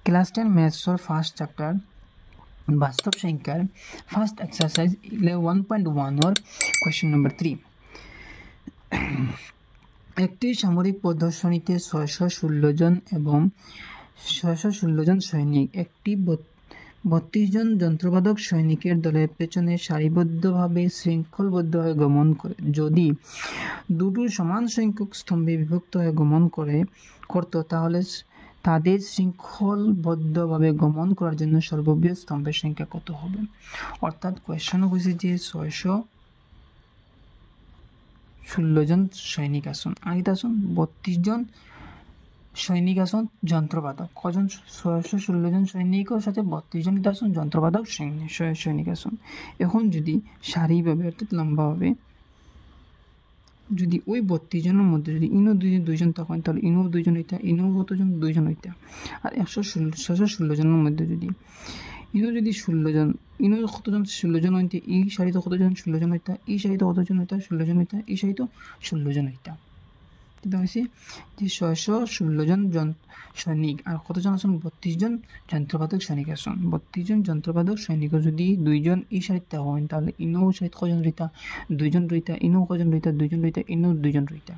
Class 10 ম্যাথসর first chapter বাস্তব সংখ্যার first exercise 1.1 question নম্বর 3। একটি সামরিক প্রদর্শনীতে 616 জন এবং 616 জন সৈনিক একটি 32 জন যন্ত্রবাদক সৈনিকের দলের পেছনে সারিবদ্ধভাবে শৃঙ্খলবদ্ধ হয়ে গমন করে। যদি দুটো সমান সংখ্যক স্তম্ভে বিভক্ত হয়ে গমন করত তাহলে তাদের শৃঙ্খলবদ্ধভাবে গমন করার জন্য সর্ববৃহৎ স্তম্ভের সংখ্যা কত হবে? অর্থাৎ কোয়েশ্চন হয়েছে যে 616 জন সৈনিক আসুন, আর এটা আসুন 32 জন সৈনিক আসুন যন্ত্রবাদক। কজন? 616 জন সৈনিকের সাথে 32 জন এটা আসুন যন্ত্রবাদক সৈনিক আসুন। এখন যদি সারিভাবে অর্থাৎ লম্বাভাবে যদি ওই 32 জনের মধ্যে যদি ইনো দুইজন তখন তাহলে ইনো 2 জন হইতা, ইনো কতজন? 2 জন হইতা। আর 616 জনের মধ্যে যদি ইনো যদি 16 জন, ইনো কতজন? 16 জন হইতে, এই সারিতে কতজন? 16 জন হইতা, এই সারিতে কতজন হইতা? 16 জন হইতা, এই সারিতে 16 জন হইতা। এটা হয়েছে যে 616 জন সৈনিক আর কতজন আসুন? 32 জন যন্ত্রবাদক সৈনিক আসুন। 32 জন যন্ত্রবাদক সৈনিক যদি 2 জন এই সারিতে হন তাহলে ইনো সারিতে কজন রইতা? 2 জন রইতা, ইনো কজন রইতা? 2 জন রইতা, ইনো 2 জন রইতা।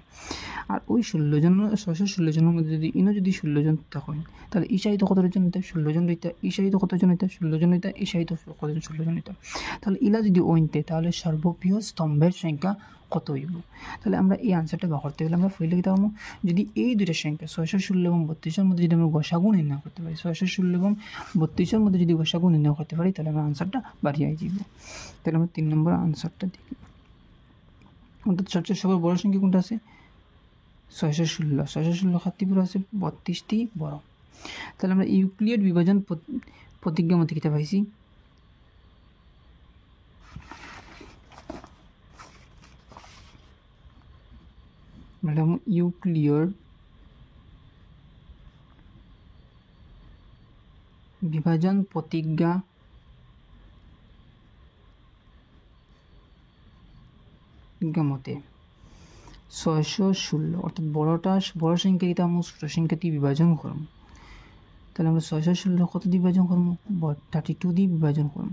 আর ওই 616 জনের মধ্যে যদি ইনো যদি 16 জন থাকেন তাহলে এই সারিতে কতজন হইতা? 16 জন রইতা, এই সারিতে কতজন হইতা? 16 জন হইতা, এই সারিতে কতজন? 16 জন হইতা। তাহলে ইলা যদি ওইনতে তাহলে সর্ববৃহৎ স্তম্ভের সংখ্যা কত হইব? তাহলে আমরা এই আনসারটা বার করতে গেলে আমরা ফেলে লিখতে পারবো যদি এই দুইটা সংখ্যা 616 এবং 32-এর মধ্যে যদি আমরা গসাগু নির্ণয় করতে পারি, 616 এবং 32-এর মধ্যে যদি গসাগু নির্ণয় করতে পারি তাহলে আমরা আনসারটা বাড়িয়ে যাব। তাহলে আমরা 3 নম্বর আনসারটা দেখি। অর্থাৎ সবচেয়ে সবার বড় সংখ্যা কোনটা আছে? 616 খাতিপুর আছে 32টি বড়। তাহলে আমরা ইউক্লিড বিভাজন প্রতিজ্ঞা মতে কিতা পাইছি? ম্যাডাম ইউক্লিড বিভাজন প্রতিজ্ঞা মতে 616 অর্থাৎ বড় সংখ্যা এটা আমরা ছোট সংখ্যা দিয়ে বিভাজন করব। তাহলে আমরা 616 কত দিয়ে বিভাজন করবো? 32 দিয়ে বিভাজন করব।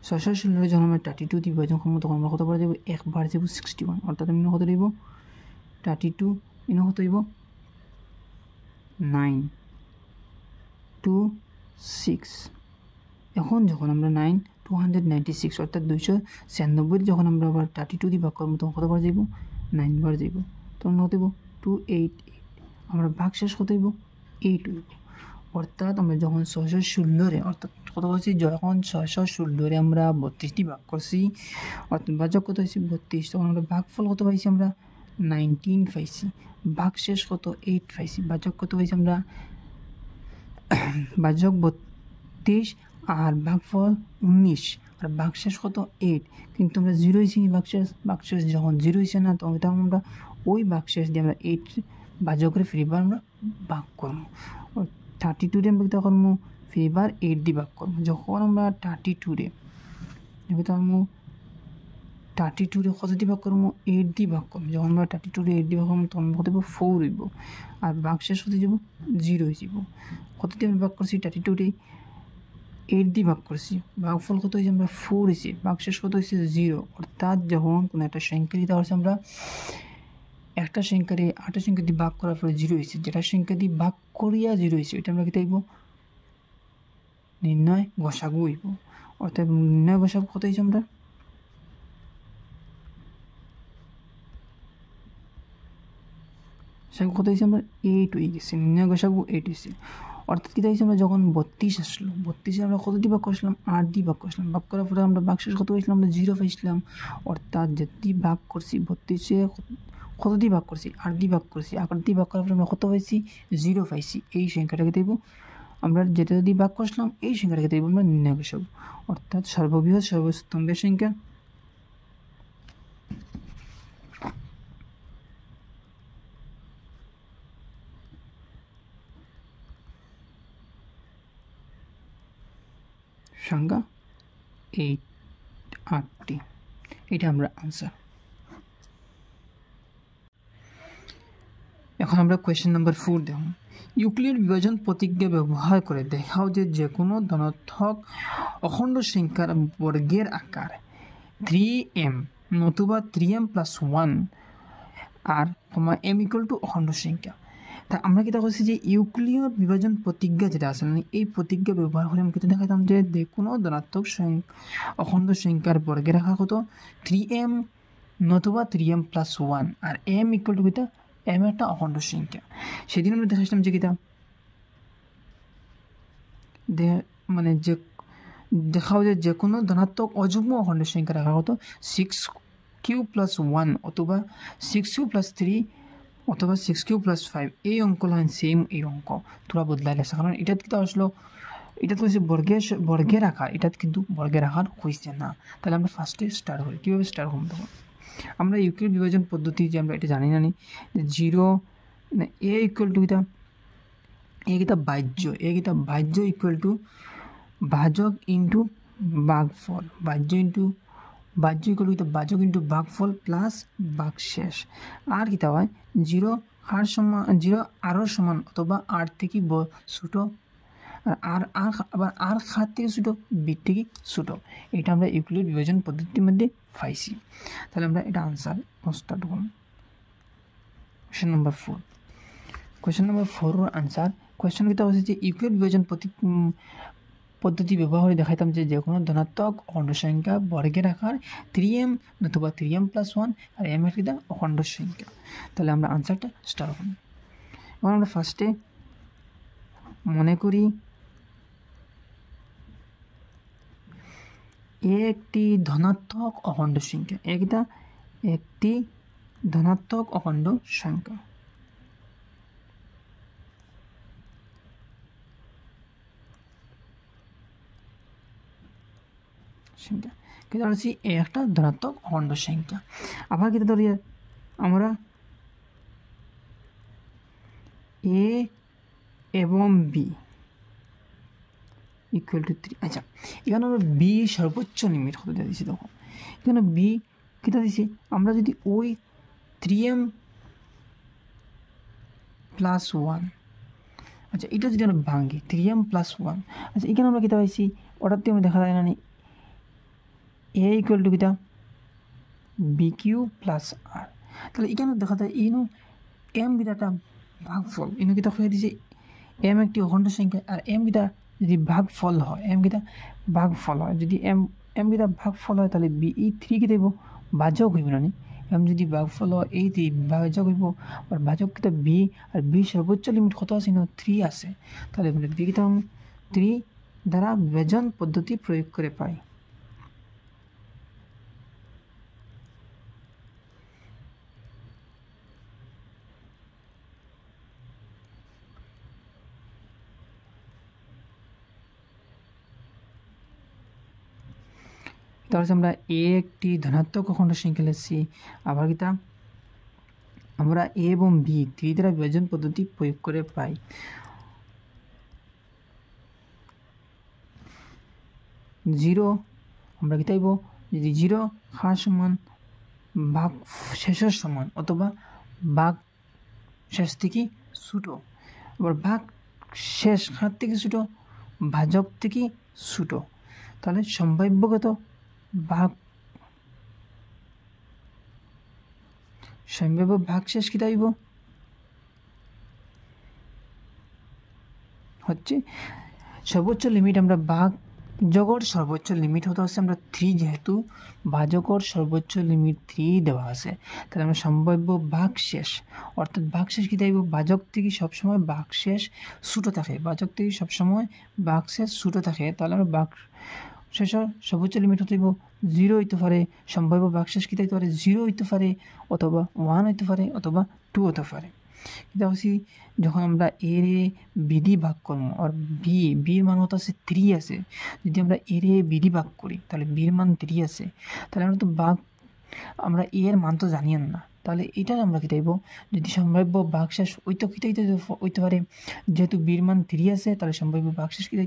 616 যখন আমরা 32 দিয়ে বিভাজন করবো তখন আমরা কত বার দেবো? একবার দেবো 61। অর্থাৎ আমি কত দেব? 32 ইনো কত হইব? 9 2 6। এখন যখন আমরা 296 অর্থাৎ 296 যখন আমরা আবার 32 দিয়ে ভাগ করবো তখন কতবার যাইব? 9 বার যাইব। তখন কত হইব? 288। আমরা ভাগ শেষ কত হইব? 8 হইব। অর্থাৎ আমরা যখন 616 অর্থাৎ কত বলছি? যখন 616 আমরা 32টি ভাগ করছি অর্থাৎ ভাজক কত হয়েছে? 32। তখন আমরা ভাগফল কত পাইছি? আমরা 19 পাইছি। ভাগ শেষ কত? 8 পাইছি। ভাজক কত পাইছি আমরা? ভাজক 32 আর ভাগফল 19 আর ভাগশেষ কত? 8। কিন্তু আমরা 0 হয়েছি ভাগশেষ যখন 0 হয়েছে না তখন আমরা ওই ভাগশেষ দিয়ে আমরা 8 ভাজকের ফিরিবার আমরা ভাগ করবো। 32 রে আমরা কী করবো? ফিরিবার 8 দিয়ে ভাগ করবো। যখন আমরা 32 রে কত দিয়ে ভাগ করবো? 8 দিয়ে ভাগ করবো। যখন আমরা 32 রে 8 দিয়ে ভাগ করবো তখন কত হইব? 4 হইব। আর ভাগশেষ হতে যাব 0 হয়ে যাব। কত দিয়ে আমরা ভাগ করছি? 32 রে 8 দিয়ে ভাগ করছি। ভাগফল কত হয়েছে? আমরা 4 হয়েছে। ভাগশেষ কত হয়েছে? 0। অর্থাৎ যখন কোনো একটা সংখ্যা দিতে পারছি আমরা একটা সংখ্যারে আরেকটা সংখ্যা দিয়ে ভাগ করার পরে 0 হয়েছে, যেটা সংখ্যা দিয়ে ভাগ করিয়া 0 হয়েছে এটা আমরা কি দেখব? নির্ণয় গসাগু হইব। অর্থাৎ নির্ণয় গসাগু কত হয়েছে? আমরা কত হয়েছে? আমরা 8 হয়ে গেছে। নির্ণয় গসাগু 8 হয়েছে। অর্থাৎ কী হয়েছে? আমরা যখন 32 আসলো 32-এ আমরা কত দিয়ে ভাগ করছিলাম? 8 দিয়ে ভাগ করছিলাম। ভাগ করার পরে আমরা ভাগশেষ কত পাইছিলাম? আমরা 0 পাইছিলাম। অর্থাৎ যেটি ভাগ করছি 32-এ কত দিয়ে ভাগ করছি? 8 দিয়ে ভাগ করছি। 8 দিয়ে ভাগ করার পরে আমরা কত পাইছি? 0 পাইছি। এই সংখ্যাটাকে দেখব আমরা যেটা দিয়ে ভাগ করছিলাম এই সংখ্যাটাকে দেখব আমরা নির্ণয় গসাগু। অর্থাৎ সর্ববৃহৎ সর্বস্তম্ভের সংখ্যা সংখ্যা 8টি। এটা আমরা আনসার। এখন আমরা কোয়েশ্চেন নাম্বার 4 দেখুন। ইউক্লিড বিভাজন প্রতিজ্ঞা ব্যবহার করে দেখাও যে কোনো ধনাত্মক অখণ্ড সংখ্যার বর্গের আকার 3m নতুবা 3m + 1 আর m = অখণ্ড সংখ্যা। তা আমরা কিতা করছি যে ইউক্লিড বিভাজন প্রতিজ্ঞা যেটা আছে মানে এই প্রতিজ্ঞা ব্যবহার করে আমি কিন্তু দেখাতাম যে কোনো ধনাত্মক অখণ্ড সংখ্যার বর্গের আকার কত 3m নতুবা 3m + 1 আর m = কিতা m একটা অখণ্ড সংখ্যা। সেদিন আমরা দেখাচ্ছিলাম যে কিতা মানে যে দেখাও যে কোনো ধনাত্মক অযুগ্ম অখণ্ড সংখ্যা রাখা হতো 6q + 1 অথবা 6q + 3 অথবা 6q + 5 এই অঙ্ক লাইন সেম এই অঙ্ক তোরা বদলাই লেছে কারণ এটাত কিতা আসলো এটা তো হচ্ছে বর্গের আকার এটা কিন্তু বর্গের আকার হয়েছে না। তাহলে আমরা ফার্স্টে স্টার্ট করি কীভাবে স্টার্ট করবো তখন আমরা ইউক্লিড বিভাজন পদ্ধতি যে আমরা এটা জানি না জিরো এ ইকুয়াল টু কিতা বাহ্য ইকুয়াল টু ভাজক ইন্টু ভাগফল বাহ্য ইকুয়াল টু ভাজক ইন্টু ভাগফল প্লাস ভাগশেষ আর কিতা হয় 0 আরও সমান অথবা আর থেকে ছোটো আর আবার আর খাত থেকে ছোটো বির থেকে ছোটো এটা আমরা ইউক্লিড বিভাজন পদ্ধতির মধ্যে পাইছি। তাহলে আমরা এটা আনসার স্টার্ট করুন। কোয়েশ্চেন নাম্বার 4 আনসার কোয়েশ্চন কিতা হচ্ছে যে ইউক্লিড বিভাজন পদ্ধতি ব্যবহার করে দেখাইতাম যে কোনো ধনাত্মক অখণ্ড সংখ্যা বর্গের আকার 3m নতুবা 3m + 1 আর m এর কিতা অখণ্ড সংখ্যা। তাহলে আমরা আনসারটা স্টার্ট করুন। এখন আমরা ফার্স্টে মনে করি একটি ধনাত্মক অখণ্ড সংখ্যা একটি ধনাত্মক অখণ্ড সংখ্যা কিন্তু হচ্ছে একটা ধনাত্মক অখণ্ড সংখ্যা। আবার কিন্তু ধরি আমরা a এবং b = 3। আচ্ছা এখানে আমরা b সর্বোচ্চ লিমিট কত দিয়েছি তখন এখানে b কিতা দিছি আমরা যদি ওই 3m + 1 আচ্ছা এটা যদি আমরা ভাঙি 3m + 1 আচ্ছা এখানে আমরা কিতা পাইছি ওটাতে আমরা দেখা যায় না a = কিতা bq + r। তাহলে এখানে দেখা যায় m বিটাটা ভাগফল কিতা হয়ে দিছে m একটি অখণ্ড সংখ্যা আর m কিতা যদি ভাগফল হয় যদি m কিতা ভাগফল হয় তাহলে b এই 3 কিতা হইব ভাজক হইব না m যদি ভাগফল হয় এই 3 ভাজক হইব আর ভাজক কিতা b আর b সর্বোচ্চ লিমিট কত আছে 3 আছে। তাহলে আমরা b কিতা 3 দ্বারা বিভাজন পদ্ধতি প্রয়োগ করে পাই। তাহলে আমরা একটি ধনাত্মক অখণ্ড সংখ্যা লিখছি আবার কিতা আমরা a এবং b 3 দ্বারা বিভাজন পদ্ধতি প্রয়োগ করে পাই। জিরো আমরা কিতা হইব যদি 0 হার সমান ভাগ শেষের সমান অথবা ভাগ শেষ থেকে ছোটো আবার ভাগ শেষ হাত থেকে ছোটো ভাজক থেকে ছোটো তাহলে সম্ভাব্যগত সম্ভাব্য ভাগশেষ কিতা হইব হচ্ছে সর্বোচ্চ লিমিট আমরা ভাজকর সর্বোচ্চ লিমিট হতে হচ্ছে আমরা 3 যেহেতু ভাজকর সর্বোচ্চ লিমিট 3 দেওয়া আছে তাহলে আমরা সম্ভাব্য ভাগশেষ অর্থাৎ ভাগশেষ কিতা হইব ভাজক থেকে সবসময় ভাগশেষ ছোটো থাকে তাহলে আমরা শেষের সর্বোচ্চ লিমিট হতে 0 হইতে পারে সম্ভাব্য ভাগশেষ কিতা হইতে পারে 0 হইতে পারে অথবা 1 হইতে পারে অথবা 2 হতে পারে। কিতা হচ্ছে যখন আমরা এর বিধি ভাগ করবো আর বির মান হতো আছে 3 আছে যদি আমরা এর বিধি ভাগ করি তাহলে বির মান 3 আছে তাহলে আমরা তো আমরা এর মান তো জানি না তাহলে এটা আমরা কিতা হইব যদি সম্ভাব্য ভাগশেষ ওইটা কিতা হইতে পারে যেহেতু বির মান 3 আছে তাহলে সম্ভাব্য ভাগশেষ কিতা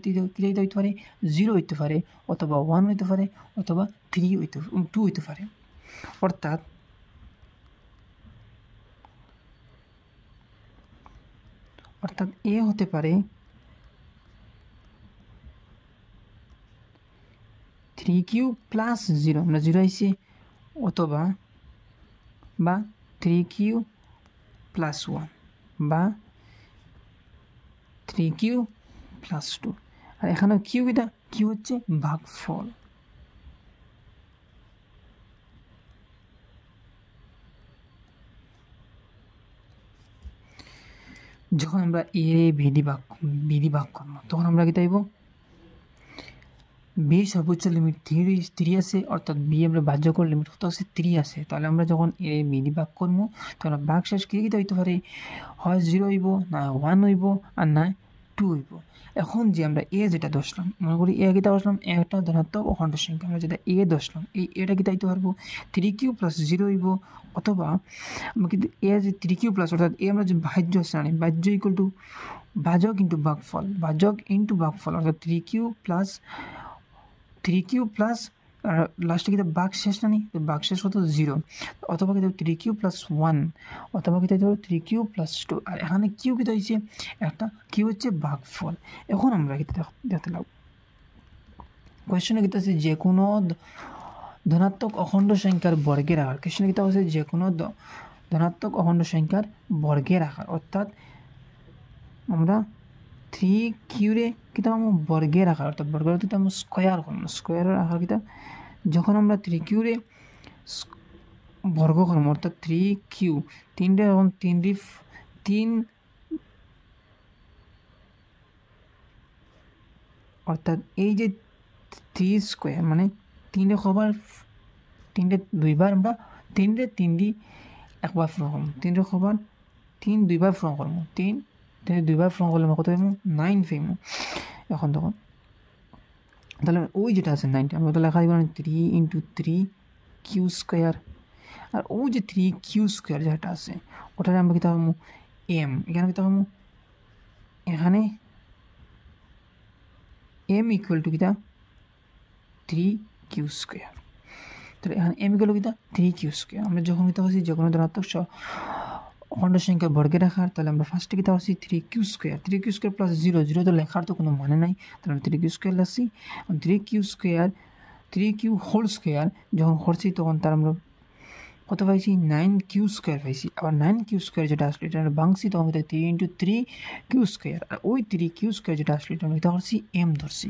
হইতে পারে 0 হইতে পারে অথবা 1 হইতে পারে অথবা 2 হইতে পারে। অর্থাৎ এ হতে পারে 3q প্লাস 0, আমরা 0 আইছি, অথবা বা 3q প্লাস 1 বা 3q প্লাস 2। আর এখানে কিউ এটা কি হচ্ছে ভাগফল। যখন আমরা এ বিধি ভাগ করবো তখন আমরা কি চাইব বি সর্বোচ্চ লিমিট 3 আছে, অর্থাৎ বি আমরা বাহ্যকর লিমিট কত আছে 3 আছে। তাহলে আমরা যখন এ বিধি ভাগ করবো তখন ভাগ শেষ কি হইতে পারে, হয় 0 হইব, না 1 হইব, আর না 2 হইব। এখন যে আমরা এ যেটা ধরলাম, মনে করি এ কিতা ধরলাম, একটা ধনাত্মক অখণ্ড সংখ্যা, আমরা যেটা এ ধরলাম, এই এটা কিতা হইতে পারবো 3q প্লাস 0 হইব, অথবা আমরা কিন্তু এ যে 3q প্লাস, অর্থাৎ এ আমরা যে ভাজ্য শ্রেণী, ভাজ্য ইকুয়াল টু ভাজক ইন্টু ভাগফল, ভাজক ইন্টু ভাগফল, অর্থাৎ 3q প্লাস লাস্টে কিন্তু ভাগ শেষ না নি, ভাগ শেষ হতো 0, অথবা কিন্তু 3q প্লাস 1, অথবা কিন্তু 3q প্লাস 2। আর এখানে কিউ কিন্তু হয়েছে একটা কি হচ্ছে ভাগফল। এখন আমরা কিন্তু দেখতে লাগ কোয়েশ্চনে কিন্তু আছে যে কোনো ধনাত্মক অখণ্ড সংখ্যার বর্গের আকার। কোয়েশ্চনে কিন্তু আছে যে কোনো ধনাত্মক অখণ্ড সংখ্যার বর্গের আকার, অর্থাৎ আমরা 3q রে কিতা আমার বর্গের আকার, অর্থাৎ বর্গের অর্থাৎ আমরা স্কোয়ার করবো, স্কোয়ারের আকার কিতা যখন আমরা 3q রে বর্গ করবো, অর্থাৎ 3q 3টা যখন 3 অর্থাৎ এই যে 3 স্কোয়ার মানে 3টে খবর 3টে দুইবার আমরা 3টে 3 একবার ফ্রম করবো, 3টে খবর 3 দুইবার ফ্রম করবো, 3 দুইবার ফ্রম করলে আমরা কত পাইমু 9 পাইমু। এখন তখন তাহলে ওই যেটা আছে 9টা আমরা তো লেখা দিব 3 ইন্টু 3q স্কোয়ার, আর ওই যে 3q স্কোয়ার যেটা আছে ওটারে আমরা কিতা পাবো m, এখানে কিতা পাবো এখানে m ইকুয়াল টু কিতা 3q স্কোয়ার। তাহলে এখানে m ইকুয়াল টু কিতা 3q স্কোয়ার। আমরা যখন কিতা পাচ্ছি যে কোনো ধনাত্মক অখণ্ড সংখ্যা বর্গের আকার, তাহলে আমরা ফার্স্টে কিতা পাচ্ছি 3q square, 3q square plus 0, 0 তো লেখার তো কোনো মানে নাই, তাহলে আমরা 3q স্কোয়ার লাগছি। 3q হোল স্কোয়ার যখন করছি তখন তার আমরা কত পাইছি 9q স্কোয়ার পাইছি। আবার 9q স্কোয়ার যেটা আসলে এটা আমরা ভাঙছি তখন 3 ইন্টু 3q স্কোয়ার, আর ওই 3q স্কোয়ার যেটা আসলে এটা আমরা কিতা করছি m ধরছি।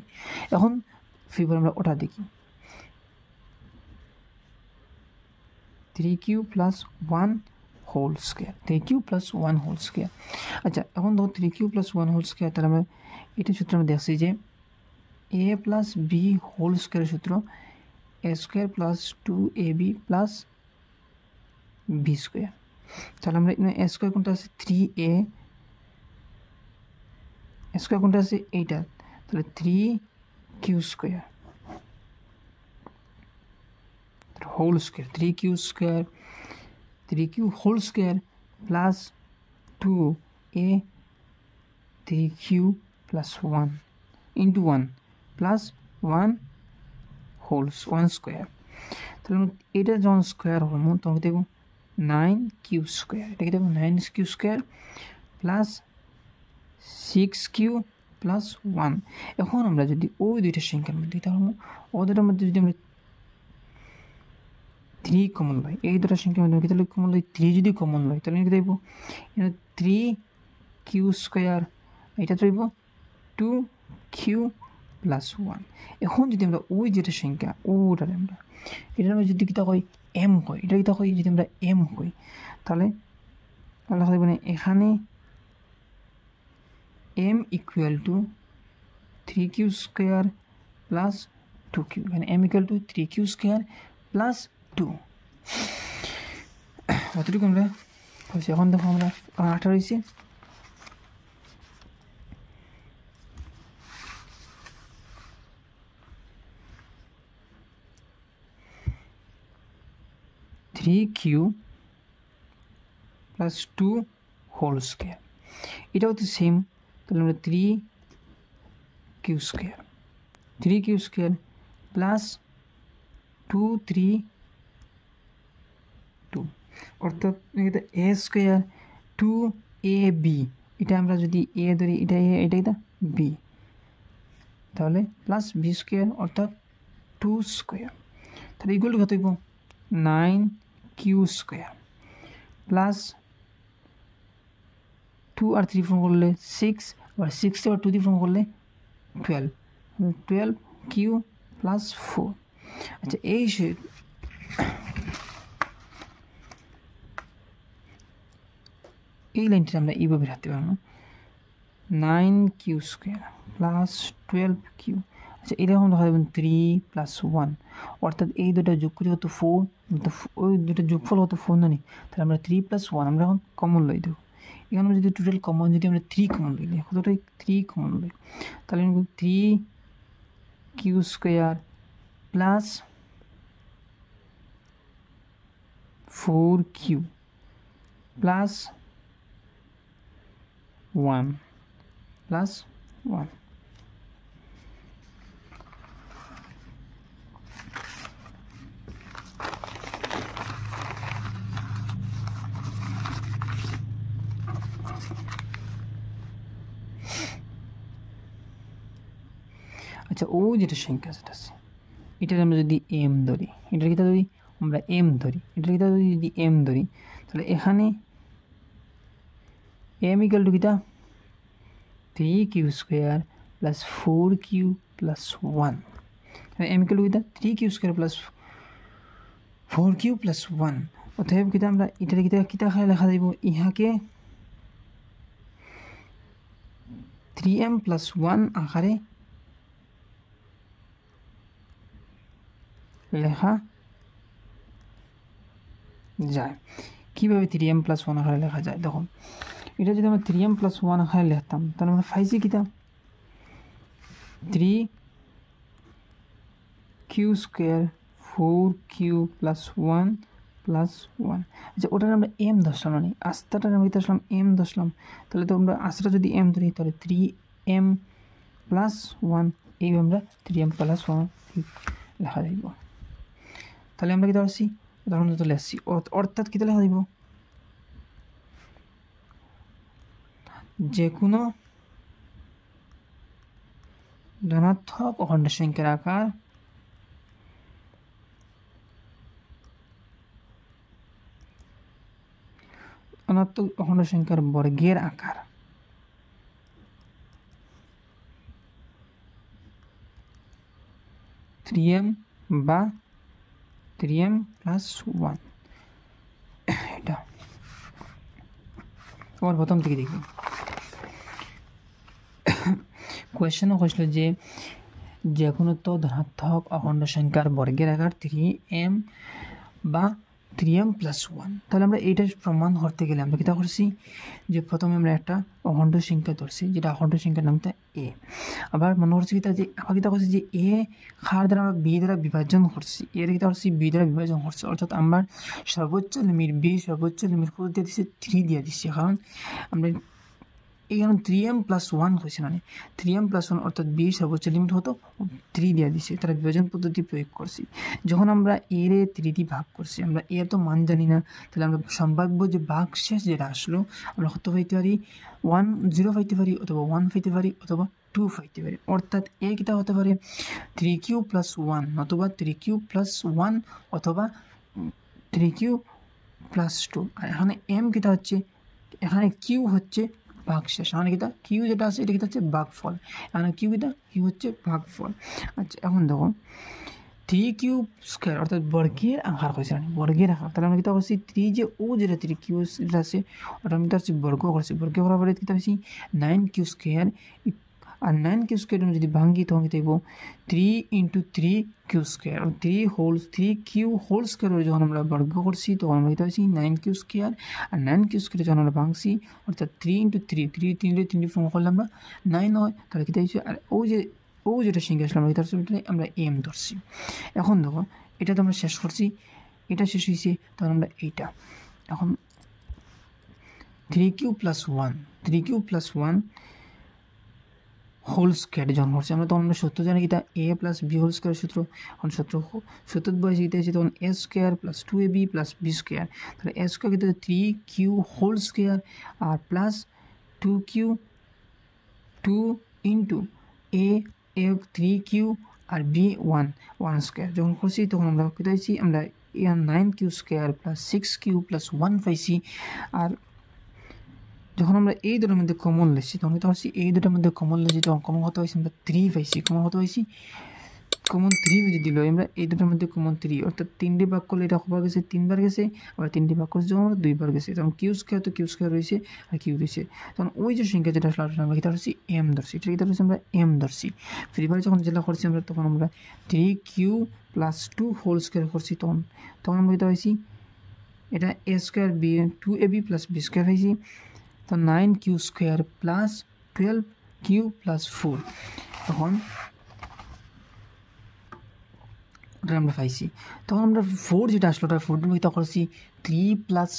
এখন ফিগার আমরা ওটা দেখি 3q plus 1 whole square, 3q plus 1 whole square. আচ্ছা এখন ধরো 3q প্লাস 1 হোল স্কোয়ার, তাহলে আমরা এটা সূত্র আমরা দেখছি যে a প্লাস বি হোল স্কোয়ারের সূত্র a square plus 2ab plus B square. তাহলে আমরা এ স্কোয়ার কোনটা আছে 3a, স্কোয়ার কোনটা আছে এইটা, তাহলে 3q square whole square, 3q whole square plus 2a 3q plus 1 into 1 plus 1 whole 1 square. তাহলে এটা যখন স্কোয়ার হবো তখন দেখবো 9q স্কোয়ার, এটা কি দেখবো 9q square plus 6q plus 1। এখন আমরা যদি ওই দুইটা সংখ্যার মধ্যে তাহলে ওদের মধ্যে যদি আমরা 3 কমন লয়, এই দুটো সংখ্যার মধ্যে তাহলে কমন লয় 3, যদি কমন লয় তাহলে কি দেখবো 3q স্কোয়ার, এটা তো দেখব 2q প্লাস 1। এখন যদি আমরা ওই যেটা সংখ্যা ওটারে আমরা এটার মধ্যে যদি কিতা হয় m হয়, এটা কিতা হয় যদি আমরা m হয় তাহলে তাহলে মানে এখানে m equal to 3q square plus 2q, এখানে m equal to 3q square plus 2। অতটুকু আমরা হয়েছে। এখন দেখো আমরা 8 রয়েছে, three Q plus 2 whole square, এটাও তো সেম। তাহলে আমরা 3q স্কোয়ার প্লাস 2 3 2, অর্থাৎ এ স্কোয়ার 2ab, এটা আমরা যদি এ ধরি, এটা এ, এটা এটা বি, তাহলে প্লাস বি স্কোয়ার অর্থাৎ 2 স্কোয়ার, তাহলে ইকুয়াল টু কত হইব 9q স্কোয়ার প্লাস 2 আর 3 ফর্ম করলে 6, আবার 6 আবার 2 দিয়ে ফর্ম করলে 12q প্লাস 4। আচ্ছা এই লাইনটা আমরা এইভাবে রাখতে পারবো 9q স্কোয়ার প্লাস 12q। আচ্ছা এরকম দেখা যাবে 3 প্লাস 1, অর্থাৎ এই দুটো যোগ করে হতো 4, ওই দুটো যোগফল হতো 4 না নি, তাহলে আমরা 3 প্লাস 1 আমরা এখন কমন লই দেবো। এখানে আমরা যদি টোটাল কমন যদি আমরা 3 কমন লই, কতটাই 3 কমন লই, তাহলে 3q square plus 4q plus 1 plus 1। আচ্ছা ও যেটা সংখ্যা সেটা আছে, এটার আমরা যদি এম ধরি, এটার কিতা যদি আমরা এম ধরি, এটার কিতা যদি এম ধরি, তাহলে এখানে এম ইকুয়াল টু কিতা 3q square plus 4q plus 1, M equal to কিতা 3q square plus 4q plus 1। অতএব কিতা আমরা এটার কিতা কিতা লেখা যাইব, ইহাকে 3m প্লাস 1 আকারে লেখা যায়। কীভাবে 3m প্লাস 1 আকারে লেখা যায় দেখো, এটা যদি আমরা 3m প্লাস 1 আকারে লিখতাম তাহলে আমরা পাইছি কিতা 3q square 4q plus 1 plus 1। আচ্ছা ওটার আমরা এম ধরলাম না, আস্তাটার আমরা ধরলাম এম ধরলাম, তাহলে তো আমরা আস্তাটা যদি এম ধরি তাহলে 3m প্লাস 1, এই আমরা 3m প্লাস 1 লেখা যাইব। তাহলে আমরা কিতা আসছি উদাহরণ চলে আসছি, অর্থাৎ কিতা লেখা যাইব যে কোনো ধনাত্মক অখণ্ড সংখ্যার আকার ধনাত্মক অখণ্ড সংখ্যার বর্গের আকার থ্রিএম বা 3m প্লাস 1। এটা আবার প্রথম থেকে দেখি, কোয়েশ্চেনও হয়েছিল যে কোনো তো ধনাত্মক অখণ্ড সংখ্যার বর্গের আকার 3m বা 3m প্লাস 1। তাহলে আমরা এইটা প্রমাণ করতে গেলে আমরা কিতা করছি যে প্রথমে আমরা একটা অখণ্ড সংখ্যা ধরছি, যেটা অখণ্ড সংখ্যার নামটা এ। আবার মনে করছি কিতা যে আবার কিতা করছি যে এ খার দ্বারা আমরা বি দ্বারা বিভাজন করছি, এর কিতা করছি বি দ্বারা বিভাজন করছি, অর্থাৎ আমরা সর্বোচ্চ লিমিট বি সর্বোচ্চ লিমিট কত দিয়ে দিচ্ছি 3 দিয়ে দিচ্ছি, কারণ আমরা এইখানে 3m প্লাস 1 হয়েছে, মানে 3m প্লাস 1 অর্থাৎ বি সর্বোচ্চ লিমিট হতো 3 দিয়ে দিচ্ছে, তারা বিভাজন পদ্ধতি প্রয়োগ করছি। যখন আমরা এর 3 দিয়ে ভাগ করছি, আমরা এর তো মান জানি না, তাহলে আমরা সম্ভাব্য যে ভাগ শেষ যেটা আসলো আমরা কত পাইতে পারি 0 পাইতে পারি, অথবা 1 পাইতে পারি, অথবা 2 পাইতে পারি। অর্থাৎ এ কিতা হতে পারে 3q প্লাস 1, অথবা 3q প্লাস 1, অথবা 3q প্লাস 2। আর এখানে এম কিতা হচ্ছে, এখানে কিউ হচ্ছে ভাগশেষ, এখানে কিতা কিউ যেটা আছে এটা কিতা হচ্ছে ভাগফল, এখানে কিউ কিতা কিউ হচ্ছে ভাগফল। আচ্ছা এখন দেখো 3q স্কোয়ার অর্থাৎ বর্গের আকার হয়েছে, বর্গের আকার, তাহলে আমরা কিতা করছি 3 যে ও যেটা 3q যেটা আছে ওটা আমি কিতা হচ্ছে বর্গ করছি, বর্গ করার পরে কিতা হয়েছি 9q স্কোয়ার, আর 9q স্কোয়ার যদি ভাঙি তখন কিতা হইব 3 × 3q square, 3q whole square যখন আমরা বর্গ করছি তখন আমরা কিতা হয়েছি 9q স্কোয়ার, আর 9q স্কোয়ার যখন আমরা ভাঙছি অর্থাৎ 3 × 3 3 ফর্ম করলে আমরা 9 হয়, তাহলে কিতা হয়েছে আর ও যেটা শিখে আসলাম আমরা এম ধরছি। এখন দেখো এটা তো আমরা শেষ করছি, এটা শেষ হয়েছে, তখন আমরা এইটা এখন 3q প্লাস 1 হোল স্কোয়ার যখন করছি আমরা, তখন আমরা সূত্র জানি কিতা a plus B whole square সূত্র, এখন সূত্র বয়সে কিতা হয়েছে তখন a square plus 2ab plus B square, তাহলে a স্কোয়ার কিতা 3q হোল স্কোয়ার আর plus 2q 2 into A 3q আর বি 1 স্কোয়ার যখন করছি তখন আমরা কী পাইছি আমরা 9q square plus 6q plus 1 পাইছি। আর যখন আমরা এই দুটোর মধ্যে কমন লেছি তখন কী পারছি এই দুটোর মধ্যে কমন লেছি তখন কমন কত হয়েছে আমরা 3 পাইছি। কমন কত হয়েছি কমন 3 যদি দিল আমরা এই দুটোর মধ্যে কমন 3 অর্থাৎ 3 ভাগ করলে এটা কবার গেছে 3 বার গেছে, আবার 3 ভাগ করছে যখন আমরা 2 বার গেছে তখন কিউ স্কোয়ার তো কিউ স্কোয়ার রয়েছে আর কিউ রয়েছে তখন ওই যে সংখ্যা যেটা আসলে আমরা কী ধরছি এম ধরছি, এটা কী ধরছি আমরা এম ধরছি। ফ্রিবার যখন যেটা করছি আমরা তখন আমরা 3q প্লাস 2 হোল স্কোয়ার করছি তখন আমরা কী পাইছি এটা a square b 2ab plus B square পাইছি। তো 9q square plus 12q plus 4 তখন ওটা আমরা পাইছি। তখন আমরা 4 যেটা আসলো ওটা 4 মধ্যে করছি 3 প্লাস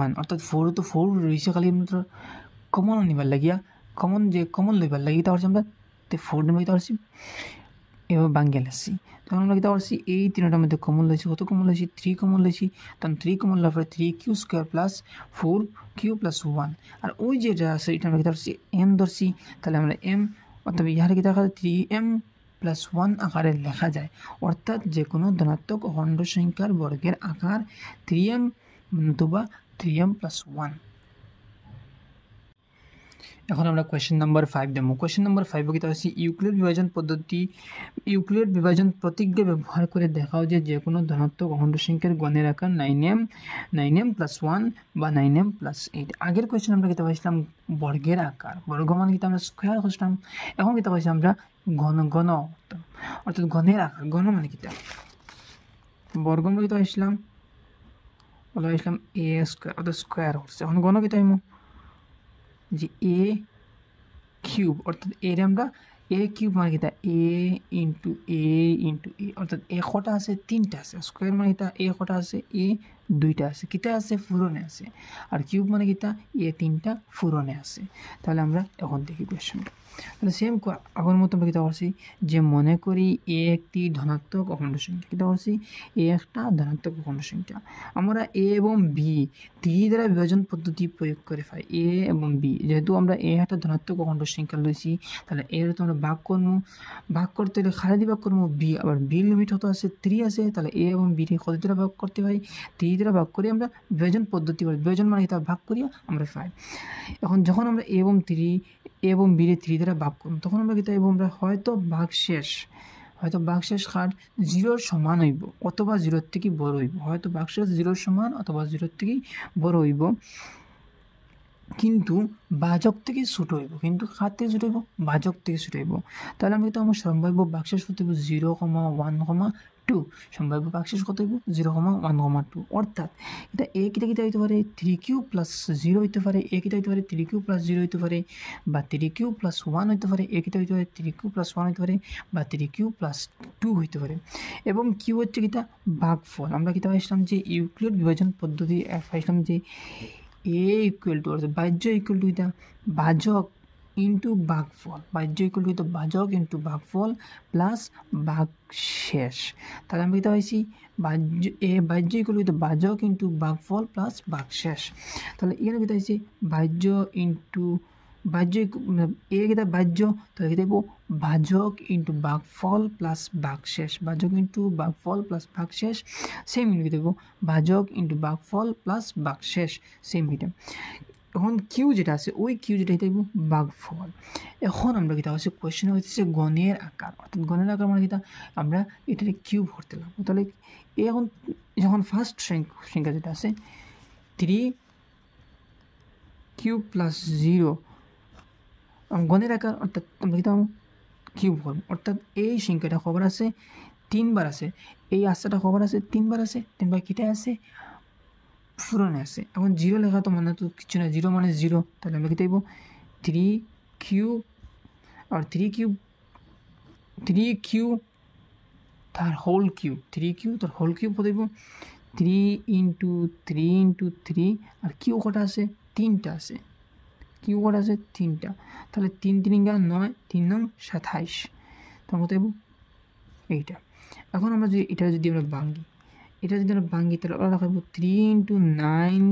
1 অর্থাৎ 4 তো 4 রয়েছে খালি আমরা কমন নিবার লাগিয়া কমন লইবার লাগি তাহলে আমরা 4 মধ্যে করছি এবার বাঙ্গেল আসছি। তখন আমরা কী করছি এই তিনটার মধ্যে কমন লইছি, কত কমন লইছি 3 কমন লইছি। তখন 3 কমন লওয়ার পরে 3q square plus 4q plus 1 আর ওই যেটা আছে এটা আমরা কী ধরছি এম ধরছি। তাহলে আমরা এম অর্থাৎ ইহারে কী দেখা যায় 3m প্লাস 1 আকারে লেখা যায়, অর্থাৎ যে কোনো ধনাত্মক অখণ্ড সংখ্যার বর্গের আকার 3m অথবা 3m প্লাস 1। এখন আমরা কোয়েশ্চেন নাম্বার 5 দেবো। কোয়েশ্চেন নাম্বার 5 কী আছে ইউক্লিড বিভাজন প্রতিজ্ঞা ব্যবহার করে দেখাও যে কোনো ধনাত্মক অখণ্ড সংখ্যার গণের আকার 9m প্লাস 1 বা 9m প্লাস 8। আগের কোয়েশ্চেন আমরা কী পাইছিলাম বর্গের আকার, বর্গ মানে কী আমরা স্কোয়ার করছিলাম। এখন কী পাইছি আমরা ঘন অর্থাৎ ঘনের আকার। ঘন মানে কী বর্গ আমরা কী পাইছিলাম এ স্কোয়ার অর্থাৎ স্কোয়ার করছে। এখন ঘন কী পাইমু যে এ কিউব অর্থাৎ এর আমরা এ কিউব মানে কি এ ইন্টু এ অর্থাৎ এ কটা আছে 3টা আছে, স্কোয়ার মানে কিতা এ কটা আছে এ 2টা আছে, কিতা আছে ফুরনে আছে, আর কিউব মানে কিতা এ 3টা ফুরনে আছে। তাহলে আমরা এখন দেখি কোয়েশ্চনটা। তাহলে সেম আগের মতো আমরা কিতা করছি যে মনে করি এ একটি ধনাত্মক অখণ্ড সংখ্যা, কিতা করছি এ একটা ধনাত্মক অখণ্ড সংখ্যা। আমরা এ এবং বি 3 দ্বারা বিভাজন পদ্ধতি প্রয়োগ করে পাই। এ এবং বি যেহেতু আমরা এ একটা ধনাত্মক অখণ্ড সংখ্যা লইছি তাহলে এর তো আমরা ভাগ করতে হলে খালি ভাগ করবো বি, আবার বি লিমিট হতো আছে 3 আছে, তাহলে এ এবং বি কত দ্বারা ভাগ করতে পারি 3 দ্বারা ভাগ করে আমরা বিভাজন পদ্ধতি করি। বিভাজন মানে এটা ভাগ করিয়া আমরা পাই। এখন যখন আমরা এ এবং বি 3 দ্বারা ভাগ করব তখন আমরা কিতা আমরা হয়তো ভাগশেষ হার 0 সমান হইব অথবা 0 থেকে বড় হইব, হয়তো ভাগশেষ 0 সমান অথবা 0 থেকে বড় হইব, কিন্তু ভাজক থেকে ছোট হইব। কিন্তু কার থেকে ছোট হইব ভাজক থেকে ছোট হইব। তাহলে আমি কিন্তু আমার সম্ভাব্য ভাগশেষ কত হইব 0,1,2 সম্ভাব্য ভাগশেষ কত হইব 0,1,2 অর্থাৎ এটা এ কিটা হইতে পারে 3q প্লাস 0 হইতে পারে, এ কিটা হইতে পারে 3q প্লাস 0 হইতে পারে, বা 3q প্লাস 1 হইতে পারে, এ কিটা হইতে পারে 3q প্লাস 1 হইতে পারে, বা 3q প্লাস 2 হইতে পারে। এবং কিউ হচ্ছে কিটা ভাগফল। আমরা কিতা পাইছিলাম যে ইউক্লিড বিভাজন পদ্ধতি পাইছিলাম যে এ ইকুয়াল টু অর্থাৎ বাহ্য ইকুয়াল টু এটা ভাজক ইন্টু ভাগফল, বাহ্য ইকুয়াল টু এটা ভাজক ইন্টু ভাগফল প্লাস ভাগশেষ। তাহলে আমরা এটা পাইছি বাহ্য ইকুয়াল টু এটা ভাজক ইন্টু ভাগফল প্লাস ভাগশেষ। তাহলে এখানে কেটা হয়েছে বাহ্য ইন্টু বাহ্য এ কেটা বাহ্য, তাহলে কেটে ভাজক ইন্টু ভাগফল প্লাস ভাগশেষ, ভাজক ইন্টু ভাগফল প্লাস ভাগশেষ সেম ইউনিট দেবো ভাজক ইন্টু ভাগফল প্লাস ভাগশেষ সেম এটা। এখন কিউ যেটা আছে ওই কিউ যেটা এটা ভাগফল। এখন আমরা কিতা হচ্ছে কোয়েশ্চেন হচ্ছে গণের আকার, অর্থাৎ গণের আকার মানে কিতা আমরা এটাকে কিউব করতে লাগবো। তাহলে এখন যখন ফার্স্ট সংখ্যা যেটা আছে 3q প্লাস 0 গণের আকার অর্থাৎ আমরা কিতা কিউব করব, অর্থাৎ এই সংখ্যাটা খবর আছে 3 বার আছে, এই আস্তাটা খবর আছে 3 বার আছে, 3 বার কিটা আছে ফুরনে আছে। এখন 0 লেখা তো মানে তো কিছু না, 0 মানে 0, তাহলে আমরা কিতা 3q আর 3q তার হোল কিউব কত হইব 3 ইন্টু 3 আর কিউ কটা আছে 3টা আছে, কিউ কটা আছে 3টা, তাহলে 3 3 9 3 9 27, তখন কত হইব এইটা। এখন আমরা যদি এটা যদি আমরা ভাঙি তাহলে ওরা রাখবো 3 into 9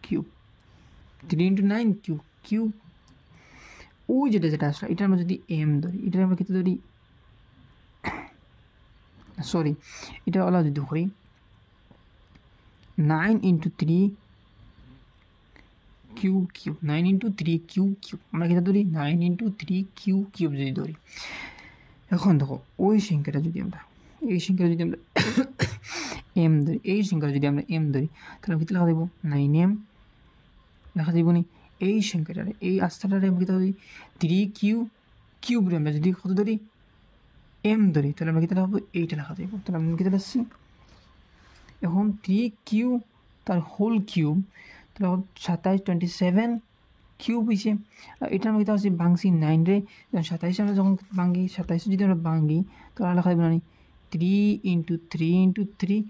cube 3 into 9 cube cube. ওই যেটা আসলে এটা আমরা যদি এম ধরি, এটা আমরা কিন্তু ধরি, সরি এটা ওলা যদি করি 9 into 3 cube cube, 9 into 3 cube cube, আমরা কিন্তু ধরি 9 ইন্টু 3 কিউব কিউব যদি ধরি। এখন দেখো ওই সংখ্যাটা যদি আমরা এই সংখ্যাটা যদি আমরা এম ধরি, এই সংখ্যাটা যদি আমরা এম ধরি তাহলে কী লেখা দেবো 9m লেখা দেবো নি। এই সংখ্যাটারে এই আস্থাটারে আমরা কী ধরি 3 কিউবরে আমরা যদি কত ধরি এম ধরি তাহলে আমরা কী লেখাবো এইটা লেখা দেবো। তাহলে আমরা কী আসছি এখন 3 কিউ তার হোল কিউব, তাহলে 27 27 কিউব হয়েছে। এটা আমরা কীটা আসছি ভাঙছি 9 রে, 27 আমরা যখন ভাঙি 27 যদি আমরা ভাঙি তাহলে লেখা দেবো না 3 ইন্টু 3 ইন্টু 3,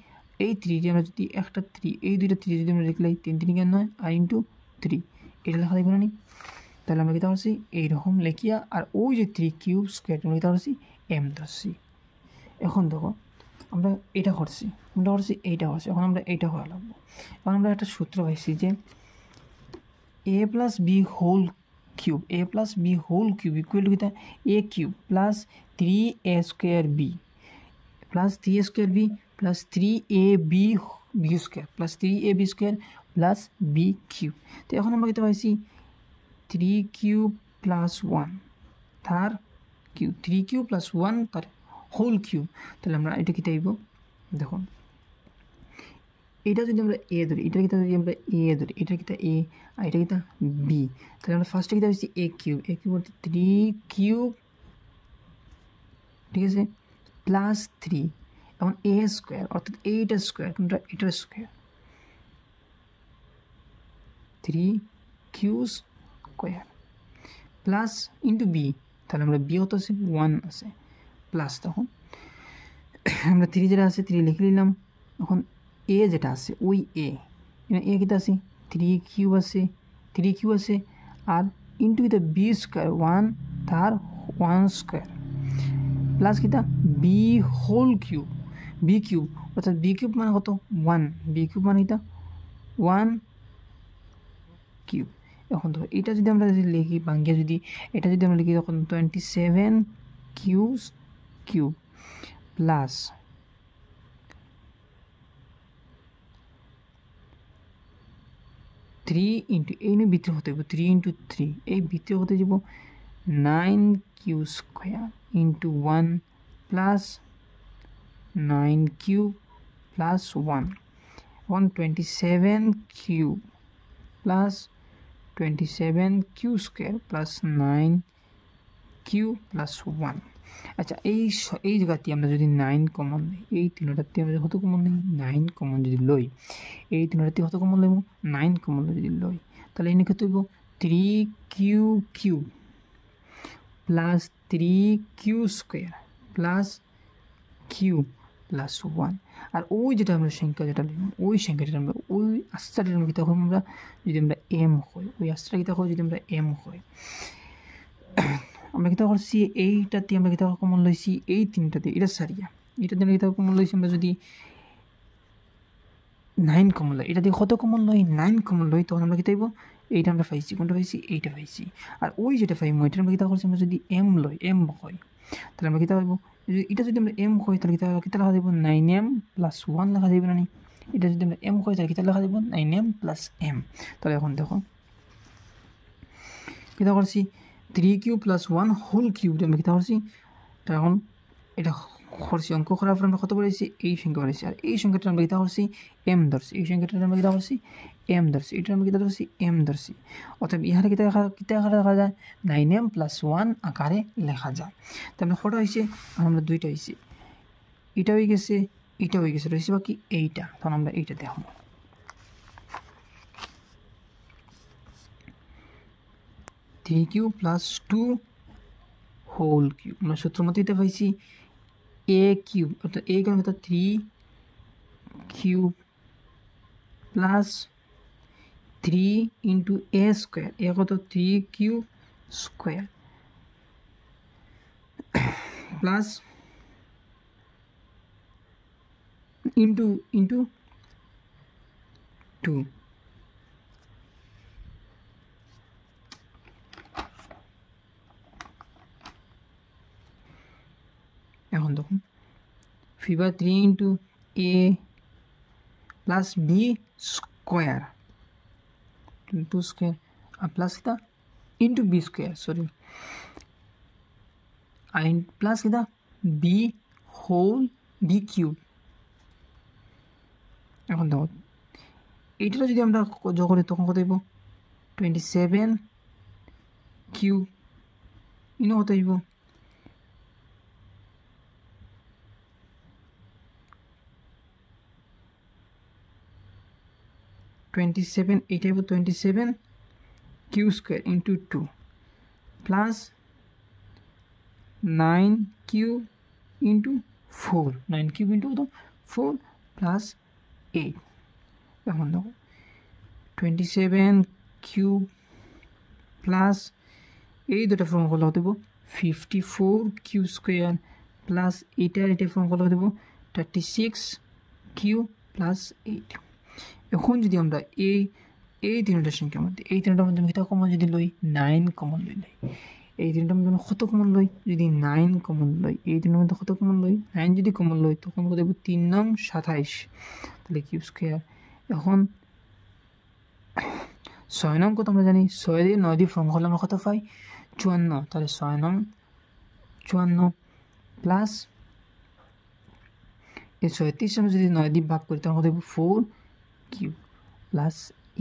এই 3 আমরা যদি একটা 3 এই দুইটা 3 যদি আমরা লিখলাই 3 3 কেন নয় আর ইন্টু 3 এটা লেখা দেবো না। তাহলে আমরা কীটা করছি এইরকম লেখিয়া আর ওই যে 3 কিউব স্কোয়ার আমরা কীটা করছি এম ধরছি। এখন দেখো আমরা এটা করছি এইটা করছি, এখন আমরা এইটা করা লাগবো। এখন আমরা একটা সূত্র পাইছি যে a plus B whole cube equal to কিটা a cube plus 3a square b plus 3a square b plus 3ab b square plus 3ab square plus b cube. তো এখন আমরা কীটা পাইছি 3 কিউব প্লাস 1 তার কিউব, 3 কিউব প্লাস 1 তার whole cube. তাহলে আমরা এটা কী চাইব দেখো, এটা যদি আমরা এ ধরি, এটা কিতা যদি আমরা এ ধরি, এটা কিতা এ আর এটা কিতা বি, তাহলে আমরা ফার্স্টে কিতা হচ্ছে এ কিউব অর্থাৎ 3 কিউব, ঠিক আছে, প্লাস 3 এবং এ স্কোয়ার অর্থাৎ এইটা স্কোয়ার কোনটা এটার square 3 Q square plus into B, তাহলে আমরা বি হতো আছে 1 আছে প্লাস, তখন আমরা 3 যেটা আছে 3 লিখে নিলাম। এখন এ যেটা আছে ওই এ কিটা আছে 3 কিউব আছে আর ইন্টু কিটা বি স্কোয়ার 1 তার 1 স্কোয়ার প্লাস কিটা B whole cube B cube অর্থাৎ বি কিউব মানে কত 1, বি কিউব মানে কিটা 1 কিউব। এখন ধরো এটা যদি আমরা লিখি ভাঙ্গিয়ে যদি এটা যদি আমরা লিখি তখন 27 কিউব প্লাস 3 ইন্টু এই নিয়ে ভিতরে হতে হবে 3 ইন্টু 3 এই ভিতরে হতে যাব 9 Q square into 1 plus 9 cube plus 1 127 cube plus 27 Q square plus 9 Q plus 1। আচ্ছা এই জায়গাতে আমরা যদি 9 কমন নিই, এই তিনটাতে আমরা কত কমন নিই 9 কমন যদি লই, এই তিনটাতে কত কমন লইব 9 কমন যদি লই, তাহলে এনে কত হইব 3 Q plus 3 Q square plus Q plus 1। আর ওই যেটা আমরা সংখ্যা যেটা লিখব ওই সংখ্যাটা আমরা ওই আস্তাটা আমরা কীটা হয় আমরা যদি আমরা এম হয় ওই আস্তাটা কীটা হয় যদি আমরা এম হয় আমরা কীটা করছি এইটাতে আমরা কীটা কমন লইছি এই তিনটাতে এটা সারিয়া এটাতে আমরা কীটা কমন লইছি আমরা যদি 9 কমন লই, এটা দিয়ে কত কমন লই 9 কমন লই, তখন আমরা কী পাইব এইটা আমরা পাইছি কোনটা পাইছি এইটা পাইছি। আর ওই যেটা পাইব এটা আমরা কীটা করছি আমরা যদি এম লই এম হয় তাহলে আমরা কীটা পাইব এটা যদি আমরা এম হয় তাহলে কীটা লেখা দেবো 9m প্লাস 1 লেখা দেবে না, এটা যদি আমরা এম হয় তাহলে কীটা লেখা দেবো 9m প্লাস m। তাহলে এখন দেখো কীটা করছি 3 কিউব প্লাস 1 হোল কিউব আমরা কীটা করছি, তার এখন এটা করছি অঙ্ক করার পর আমরা কত বলেছি এই সংখ্যা বলেছি আর এই সংখ্যাটা আমরা কীটা করছি এম ধরছি, এই সংখ্যাটা আমরা কীটা করছি এম ধরছি, এটা আমরা কীটা ধরছি এম ধরছি। অর্থাৎ ইহারে কীটা আকারে লেখা যায় 9m প্লাস 1 আকারে লেখা যায়। তো আমরা কটা হয়েছে আর আমরা দুইটা হয়েছে, এটা হয়ে গেছে এটা হয়ে গেছে রয়েছে বাকি এইটা, তখন আমরা এইটা দেখো 3 কিউব প্লাস 2 হোল কিউব আমরা সূত্র মতো এটা পাইছি এ কিউব অর্থাৎ এই কারণে অর্থাৎ 3 cube plus 3 into a square এ কত 3 কিউব স্কোয়ার প্লাস ইন্টু 2 এখন দেখুন ফিভার 3 into a plus B square into square আর প্লাস কিতা ইন্টু বি স্কোয়ার সরি আর প্লাস কিতা বি হোল বি কিউব। এখন দেখো এইটা যদি আমরা যোগ করি তখন কত হইব 27 কিউব ইনো কত হইব 27 এইটা হইব 27 Q square into 2 plus 9 cube into 4 9 cube into কত 4 প্লাস 8। এখন দেখো 27 কিউব প্লাস এই দুটো ফর্ম করলে হতে 54 কিউ স্কোয়ার প্লাস এটা ফর্ম করলে হতে 36 কিউ প্লাস 8। এখন যদি আমরা এই তিনটার সংখ্যার মধ্যে এই তিনটার মধ্যে কিতা কমন যদি লই 9 কমন লইলাই এই তিনটার মধ্যে কত কমন লই যদি 9 কমন লই এই তিনটার মধ্যে কত কমন লই 9 যদি কমন লই তখন কত 3 নং 27 তাহলে কিউ স্কোয়ার। এখন 6 নং কত আমরা জানি 6 দিয়ে 9 দিয়ে ফর্ম করলে আমরা কত পাই 54 তাহলে 6 নং 54 প্লাস এই 36 আমরা যদি 9 দিয়ে ভাগ করি তখন কত 4 কিউ প্লাস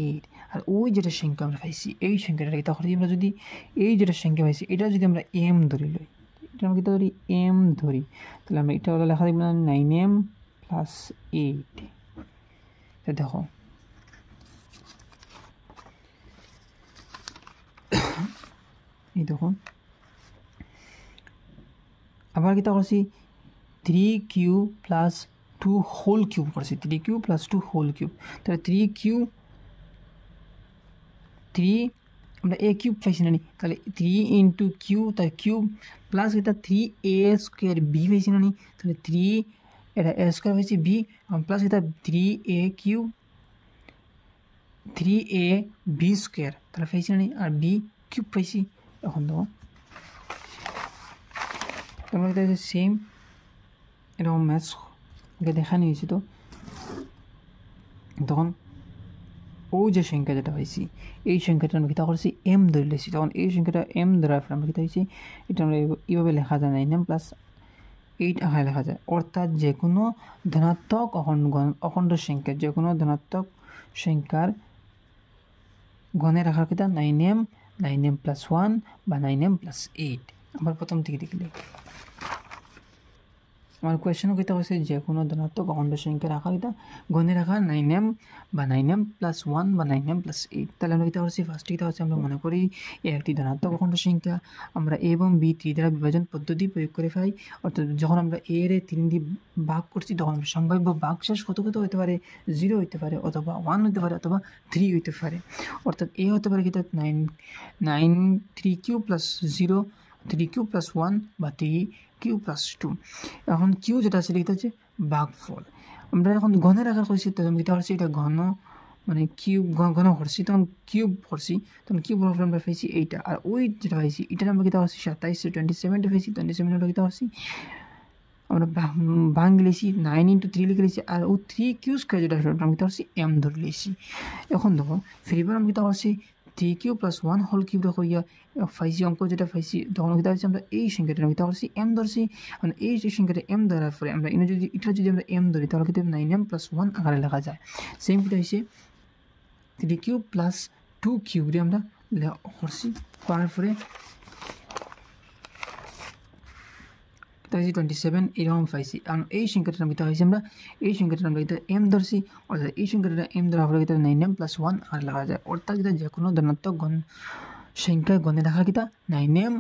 8। আর ওই যেটা সংখ্যা আমরা পাইছি এই সংখ্যাটা তখন আমরা যদি এই যেটা সংখ্যা পাইছি এটা যদি আমরা এম ধরি লই এটা আমরা কিতা ধরি এম ধরি তাহলে আমরা এটা হলো লেখা দেখব 9m প্লাস 8। এটা দেখো এই দেখুন আবার কিতা করছি 3 কিউ প্লাস 2 হোল কিউব করছি 3 কিউ প্লাস 2 হোল কিউব তাহলে 3 কিউ 3 আমরা এ কিউব পাইছি না নি তাহলে 3 ইন্টু কিউ তার কিউব প্লাস এটা 3a স্কোয়ার বি পাইছি না নি তাহলে 3 এটা এ স্কোয়ার পাইছি বি প্লাস এটা 3a cube 3a B square তাহলে পাইছি না নি আর বি কিউব পাইছি। এখন দেখো তোমরা এটা সেম এরকম ম্যাথস ওকে দেখা নিয়েছি তো তখন ও যে সংখ্যা যেটা পাইছি এই সংখ্যাটা আমরা কিতা করছি এম ধরে লেছি তখন এই সংখ্যাটা এম ধরার ফলে আমরা কিতা হয়েছি এটা আমরা এইভাবে লেখা যায় 9m প্লাস 8 আকারে লেখা যায় অর্থাৎ যে কোনো ধনাত্মক অখণ্ড সংখ্যা যে কোনো ধনাত্মক সংখ্যার গণে রাখার কিতা 9m প্লাস 1 বা 9m প্লাস 8। আবার প্রথম থেকে দেখলে আমার কোয়েশ্চেনও কিতা হয়েছে যে কোনো ধনাত্মক অখণ্ড সংখ্যা রাখা কিতা গণে রাখা 9m বা 9m প্লাস 1 বা 9m প্লাস 8। তাহলে আমরা কিতা করছি ফার্স্টে কিতা হচ্ছে আমরা মনে করি একটি ধনাত্মক অখণ্ড সংখ্যা আমরা a এবং b 3 দ্বারা বিভাজন পদ্ধতি প্রয়োগ করে পাই অর্থাৎ যখন আমরা a এর 3 দিয়ে ভাগ করছি তখন সম্ভাব্য ভাগশেষ কত হতে পারে 0 হইতে পারে অথবা 1 হইতে পারে অথবা 3 হইতে পারে অর্থাৎ a হতে পারে কিতা 9 3 কিউ প্লাস 0 3 কিউ প্লাস 1 বা 3 কিউ প্লাস 2। এখন কিউ যেটা আছে এটা হচ্ছে ভাগফল আমরা এখন ঘনের আকার করছি তখন এটা হচ্ছে এটা ঘন মানে কিউব ঘন করছি তখন কিউব করছি তখন কিউব হওয়ার ফলে আমরা পাইছি এইটা আর ওই যেটা পাইছি এটার আমরা কিতা করছি 27 27টা পাইছি 27 আমরা কিতা করছি আমরা ভাঙ লিখছি 9 ইন্টু 3 লিখে লিখছি আর ও 3 কিউ স্কোয়ার যেটা আমরা কিতা করছি এম ধরে লিখছি। এখন দেখো ফিরবার আমরা কিতা করছি 3 কিউ প্লাস 1 হোল কিউব রাখো ইয়া পাইছি অঙ্ক যেটা পাইছি তখন কিতা হচ্ছে আমরা এই সংখ্যাটা কিতা করছি এম ধরছি মানে এই যে সংখ্যাটা এম ধরার পরে আমরা এটা যদি আমরা এম ধরি তাহলে কিন্তু 9m প্লাস 1 আকারে লেখা যায়। সেম কিতা হয়েছে 3 কিউব প্লাস 2 কিউব দিয়ে আমরা করছি করার পরে কিতা হয়েছে 27 এরকম পাইছি কারণ এই সংখ্যাটা কিতা হয়েছে আমরা এই সংখ্যাটা আমরা কিতা এম ধরছি অর্থাৎ এই সংখ্যাটা এম ধরার পরে কিতা 9m প্লাস 1 আর লেখা যায় অর্থাৎ কিতা যে কোনো ধনাত্মক সংখ্যা গণে রাখা কিতা 9m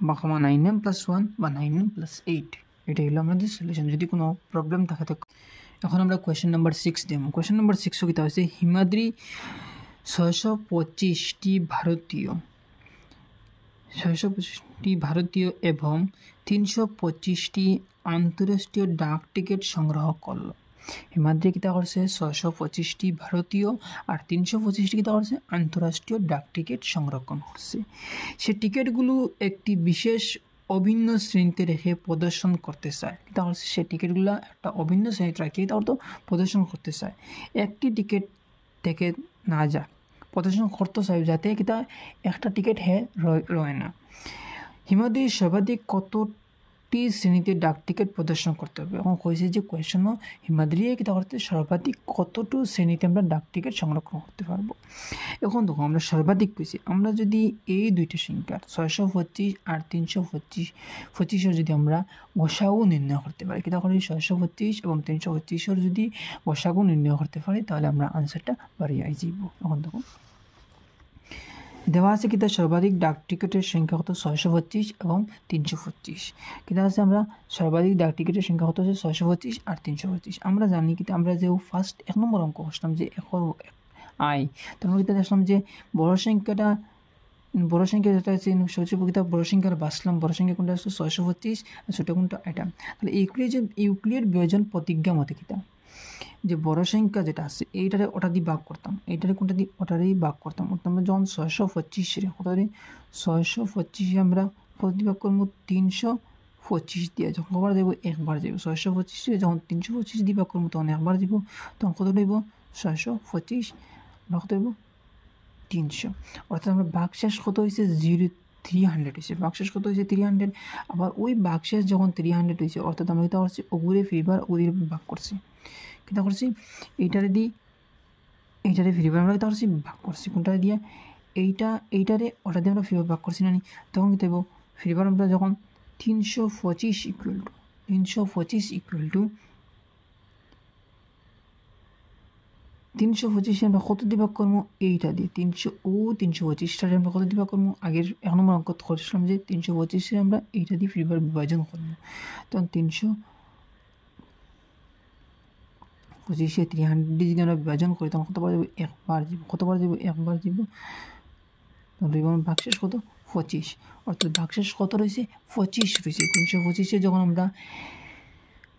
বা 9m প্লাস 1 বা 9m প্লাস 8। এটা হলো আমাদের সলিউশন যদি কোনো প্রবলেম থাকে তো। এখন আমরা কোয়েশ্চেন নাম্বার 6 দিম কোয়েশ্চেন নাম্বার 6 কিতা হয়েছে হিমাদ্রি 625টি ভারতীয় এবং 325টি আন্তঃরাষ্ট্রীয় ডাক টিকিট সংগ্রহ করল। হিমাদ্রি কিতা করছে 625টি ভারতীয় আর 325টি কিতা করছে আন্তঃরাষ্ট্রীয় ডাক টিকিট সংরক্ষণ করছে। সে টিকিটগুলো একটি বিশেষ অভিন্ন শ্রেণীতে রেখে প্রদর্শন করতে চায়, তাহলে সে টিকিটগুলো একটা অভিন্ন শ্রেণীতে রাখে তাহলে তো প্রদর্শন করতে চায়। একটি টিকিট থেকে না যায় প্রদর্শন করতে চায় যাতে কিতা একটা টিকিট রয় না। হিমাদ্রি সর্বাধিক কতটি শ্রেণীতে ডাক টিকিট প্রদর্শন করতে হবে? এখন কইছে যে কোয়েশন হিমাদ্রি কিতা করতে সর্বাধিক কতটু শ্রেণীতে আমরা ডাক টিকিট সংরক্ষণ করতে পারবো। এখন দেখো আমরা সর্বাধিক কইছি, আমরা যদি এই দুইটা সংখ্যার 625 আর 325 যদি আমরা গসাগু নির্ণয় করতে পারি, কিতা করি 625 এবং 325 যদি গসাগু নির্ণয় করতে পারি তাহলে আমরা আনসারটা বাড়িয়ে যাব। এখন দেখো দেওয়া আছে কিতা সর্বাধিক ডাক টিকিটের সংখ্যা কত 625 এবং 325। কিতা আছে আমরা সর্বাধিক ডাক টিকিটের সংখ্যা কত আছে 625 আর 325। আমরা জানি কিতা আমরা যে ফার্স্ট 1 নম্বর অঙ্ক করলাম যে আই, তারপর কিতা দেখলাম যে বড় সংখ্যা যেটা আছে সবচেয়ে কিতা বড় সংখ্যার বাসলাম, বড় সংখ্যা কোনটা আছে 625 আর ছোট কোনটা এটা। তাহলে ইউক্লিড বিয়োজন প্রতিজ্ঞা মতে কিতা যে বড় সংখ্যা যেটা আছে এইটারে ওটা দিয়ে ভাগ করতাম, এইটারে কোনটা দিয়ে ওটারেই ভাগ করতাম। আমরা যখন 625 কতরে 625 আমরা কত দিয়ে ভাগ করবো 325 দিয়ে, যখন কবার যাব একবার যাব। 625 যখন 325 দিয়ে ভাগ করবো তখন একবার যাব, তখন কত লইব 625 কত হইব 300। অর্থাৎ আমরা ভাগশেষ কত হয়েছে 300 হয়েছে, ভাগশেষ কত হয়েছে 300। আবার ওই ভাগশেষ যখন 300 হয়েছে অর্থাৎ আমরা কিতা করছি ওগুরে ফিরবার ওগুরে ভাগ করছি, কিতা করছি এইটারে ফিরবার আমরা কিতা করছি ভাগ করছি, কোনটা দিয়ে এইটারে ওটা দিয়ে আমরা ফিরবার ভাগ করছি না নি, তখন কিতা হইব ফিরবার আমরা যখন 325 ইকুয়াল টু 325 আমরা কত দিয়ে ভাগ করবো এইটা দিয়ে 325টারে আমরা কত দিয়ে ভাগ করবো আগের 1 নম্বর অঙ্ক করেছিলাম যে 325 আমরা এইটা দিয়ে ফিরবার বিভাজন করবো, তখন 325 300 যদি আমরা বিভাজন করি তখন কতবার যাব একবার যাব, কতবার যাব একবার যাব, তখন ভাগশেষ কত 25। অর্থাৎ ভাগশেষ কত রয়েছে 25 রয়েছে। 325 যখন আমরা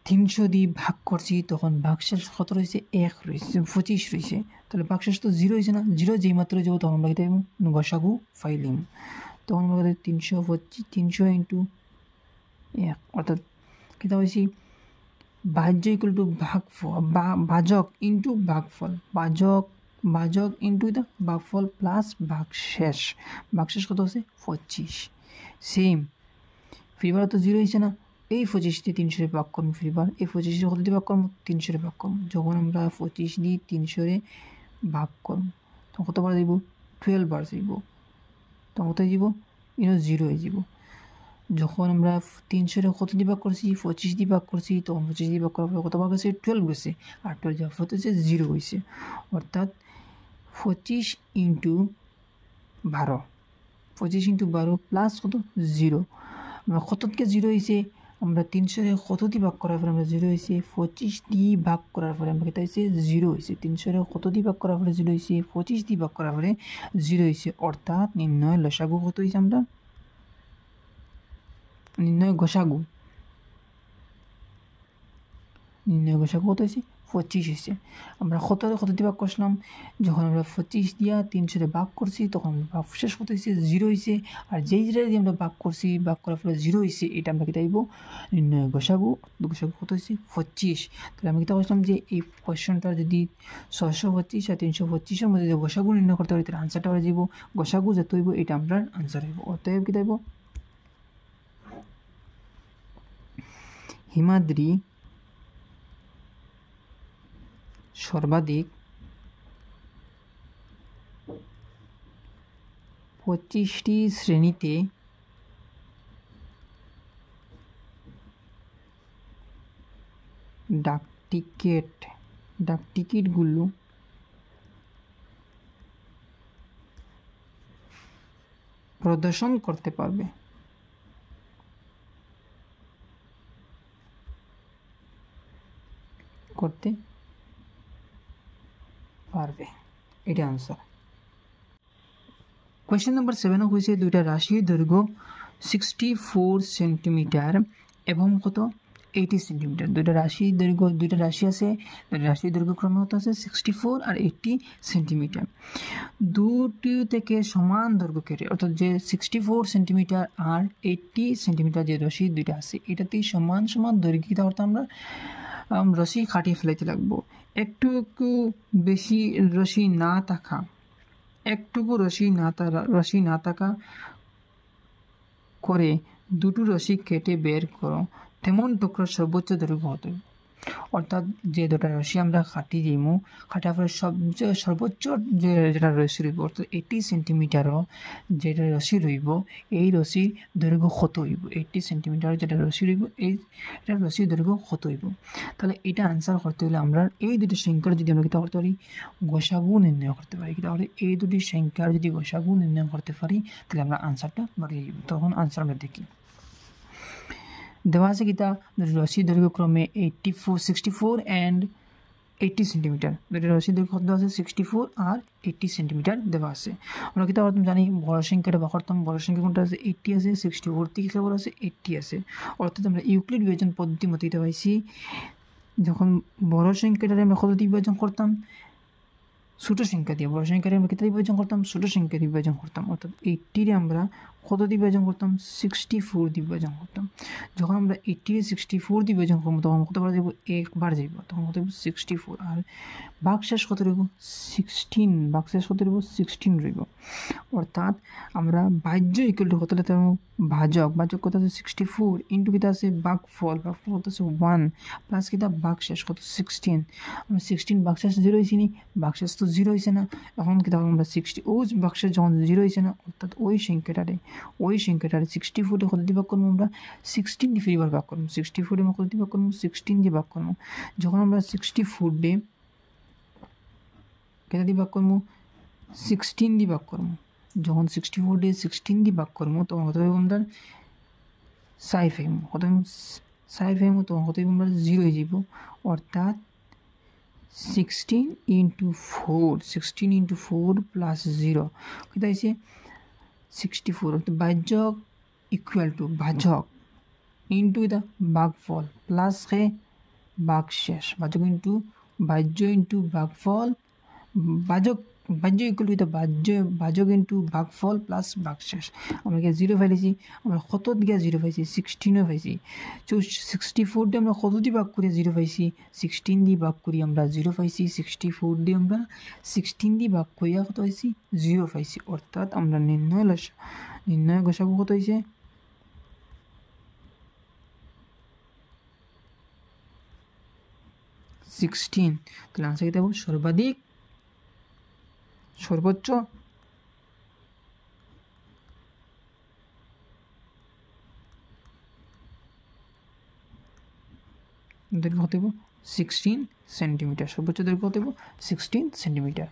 300 দিয়ে ভাগ করছি তখন ভাগশেষ কত রয়েছে 1 রয়েছে 25 রয়েছে, তাহলে ভাগশেষ তো 0 হয়েছে না, 0 যেই মাত্র যাবো তখন আমরা কিতা গসাগু ফাইলিম, তখন আমরা 300 ইন্টু 1 অর্থাৎ কিতা হয়েছি ভাজ্য ইকুয়াল টু ভাজক ইন্টু ভাগফল, ভাজক ইন্টু এটা ভাগফল প্লাস ভাগশেষ কত আছে 25। সেম ফিরবার তো 0 হয়েছে না, এই 25 দিয়ে 300 ভাগ করবো ফিরবার, এই 25 কত দিয়ে ভাগ করবো 300 ভাগ করবো, যখন আমরা 25 দিয়ে 300 ভাগ করবো তখন কতবার যাব 12 বার যাব, তখন কত যাব 0 হয়ে যাব। যখন আমরা 300 কত দিয়ে ভাগ করছি 25 দিয়ে ভাগ করছি তখন 25 দিয়ে ভাগ করার পর কত ভাগ গেছে 12 গেছে, আর 12 যাওয়ার পর হচ্ছে 0 হয়েছে, অর্থাৎ 25 ইন্টু 12 প্লাস কত 0, আমরা কত থেকে 0 হয়েছে আমরা 300 কত দিয়ে ভাগ করার পরে আমরা 0 হয়েছে 25 দিয়ে ভাগ করার পরে আমরা কেটে হয়েছে 0 হয়েছে, 300 কত দিয়ে ভাগ করার পরে 0 হয়েছে 25 দিয়ে ভাগ করার পরে 0 হয়েছে, অর্থাৎ নির্ণয় লসাগু কত হয়েছে আমরা নির্ণয় গসাগু কত হয়েছে 25 হয়েছে। আমরা কত দিয়ে ভাগ করছিলাম যখন আমরা 25 দিয়া 300 ভাগ করছি তখন শেষ কত হয়েছে 0 হয়েছে, আর যেই যেটা দিয়ে আমরা ভাগ করছি ভাগ করার ফলে 0 হয়েছে এটা আমরা কিতা আইব নির্ণয় গসাগু কত হয়েছে 25। তাহলে আমি কিতা বলছিলাম যে এই কোয়েশ্চনটা যদি 625 আর 325 মধ্যে যে গসাগু নির্ণয় করতে পারি তাহলে আনসারটা হয়ে যাব গসাগু যত হইব এটা আমরা আনসার হইব। অতএব কিতা হইব হিমাদ্রি সর্বাধিক 25টি শ্রেণীতে ডাক টিকিটগুলো প্রদর্শন করতে পারবে। এটা আনসার। কোয়েশ্চেন নাম্বার 7 হয়েছে দুইটা রাশির দৈর্ঘ্য 64 সেন্টিমিটার এবং কত 80 সেন্টিমিটার। দুইটা রাশি দৈর্ঘ্য, দুইটা রাশি আছে, দুইটা রাশির দৈর্ঘ্য ক্রমে হতে আছে 64 আর 80 সেন্টিমিটার। দুটি থেকে সমান দৈর্ঘ্য কেটে, অর্থাৎ যে 64 সেন্টিমিটার আর 80 সেন্টিমিটার যে রশি দুইটা আছে এটাতেই সমান সমান দৈর্ঘ্য কী অর্থাৎ আমরা রশি কাটিয়ে ফেলাইতে লাগবো। একটু বেশি রশি না থাকা, একটুকু রশি না থাকা করে দুটো রশি কেটে বের করো তেমন টুকরার সর্বোচ্চ দৈর্ঘ্য হতে, অর্থাৎ যে দুটা রশি আমরা কাটি দিমু, কাটার পরে সর্বোচ্চ যেটা রশি রইব অর্থাৎ 80 সেন্টিমিটারও যেটা রশি রইব এই রশির দৈর্ঘ্য কত হইব, 80 সেন্টিমিটার যেটা রশি রইব এটা রশির দৈর্ঘ্য কত হইব। তাহলে এটা আনসার করতে হলে আমরা এই দুটি সংখ্যার যদি আমরা কী করতে পারি, গোসাগু নির্ণয় করতে পারি। তাহলে এই দুটি সংখ্যার যদি গোসাগু নির্ণয় করতে পারি তাহলে আমরা আনসারটা বাড়িয়ে যাব। তখন আনসার আমরা দেখি দেওয়া আছে কিতা রশি দৈর্ঘ্য ক্রমে 64 অ্যান্ড 80 সেন্টিমিটার। দুটি রশি দৈর্ঘ্য দেওয়া আছে 64 আর 80 সেন্টিমিটার দেওয়া আছে। আমরা কিতা করতাম জানি, বড় সংখ্যাটা বা করতাম, বড় সংখ্যা কোনটা আছে 80 আছে, 64 থেকে কেবল আছে 80 আছে, অর্থাৎ আমরা ইউক্লিড বিভাজন পদ্ধতি মতো এটা পাইছি। যখন বড় সংখ্যাটারে আমরা কত দিয়ে বিভাজন করতাম, ছোটো সংখ্যা দিয়ে, বড় সংখ্যাটা আমরা কেটে বিভাজন করতাম, ছোটো সংখ্যা দিয়ে বিভাজন করতাম, অর্থাৎ 80 আমরা কত দিয়ে বিভাজন করতাম, 64 দিয়ে বিভাজন করতাম। যখন আমরা 80 64 দিয়ে বিভাজন করবো তখন কতবার যাবো, একবার যাইব, তখন কত হইব 64। আর ভাগশেষ কত রইব 16, ভাগশেষ কত রইব 16 রইব। অর্থাৎ আমরা ভাজ্য ইকুয়াল টু কত লিখতে পারবো, ভাজক কত আছে 64 ইন্টু কিতা আছে ভাগফল কত আছে 1 প্লাস কিতা ভাগশেষ কত 16। আমরা 16 ভাগশেষ 0 হয়েছি নি, ভাগশেষ তো 0 হয়েছে না, এখন কিতা আমরা 60 ওই ভাগশেষ যখন 0 হয়েছে না, অর্থাৎ ওই সংখ্যাটারে 64 কত দিয়ে ভাগ করবো আমরা 16 দিয়ে ফিরিবার ভাগ করবো, 64 আমরা কত দিয়ে ভাগ করবো 16 দিয়ে ভাগ করবো। যখন আমরা 64 দিয়ে কেটা দিয়ে ভাগ করবো 16 দিয়ে ভাগ করবো, যখন 64 দিয়ে 16 দিয়ে ভাগ করবো তখন কত হইব আমরা 5 হইব, কত 5 হইব, তখন কত হইব আমরা 0 হয়ে যাব। অর্থাৎ 16 into 4 প্লাস 0 কেটা হয়েছে 64। অর্থাৎ ভাজক ইকুয়াল টু ভাজক ইন্টু এটা ভাগফল প্লাস ভাগশেষ, ভাজক ইন্টু ভাজ্য ইন্টু ভাগফল, ভাজ্য ইকুয়াল টু এটা ভাজক ইন্টু ভাগফল প্লাস ভাগশেষ। আমরা 0 পাইছি, আমরা কত দিকে 0 পাইছি 16 পাইছি। 64 দিয়ে আমরা কত দিয়ে ভাগ করি 0 পাইছি, 16 দিয়ে ভাগ করি আমরা 0 পাইছি, 64 দিয়ে আমরা 16 দিয়ে ভাগ করিয়া কত পাইছি 0 পাইছি। অর্থাৎ আমরা নির্ণয় গোসাগু কত হয়েছে 16। তাহলে আনসার কি দেবো, সর্বাধিক সর্বোচ্চ দৈর্ঘ্য হতে 16 সেন্টিমিটার, সর্বোচ্চ দৈর্ঘ্য হতে 16 সেন্টিমিটার।